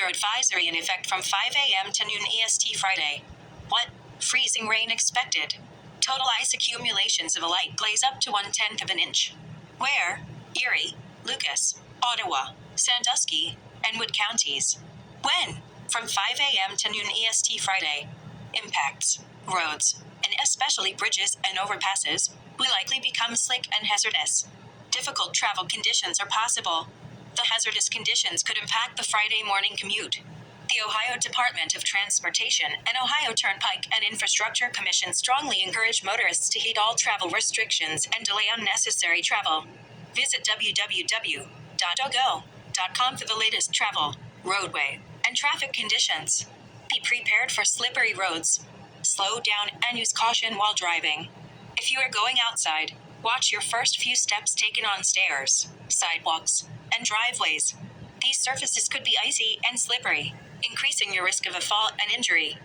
weather advisory in effect from 5 a.m. to noon EST Friday. What? Freezing rain expected. Total ice accumulations of a light glaze up to 1/10 of an inch. Where? Erie, Lucas, Ottawa, Sandusky, and Wood counties. When? From 5 a.m. to noon EST Friday. Impacts. Roads, and especially bridges and overpasses, will likely become slick and hazardous. Difficult travel conditions are possible. The hazardous conditions could impact the Friday morning commute. The Ohio Department of Transportation and Ohio Turnpike and Infrastructure Commission strongly encourage motorists to heed all travel restrictions and delay unnecessary travel. Visit www.ogo.com for the latest travel, roadway, and traffic conditions. Be prepared for slippery roads. Slow down and use caution while driving. If you are going outside, watch your first few steps taken on stairs, sidewalks, and driveways. These surfaces could be icy and slippery, increasing your risk of a fall and injury.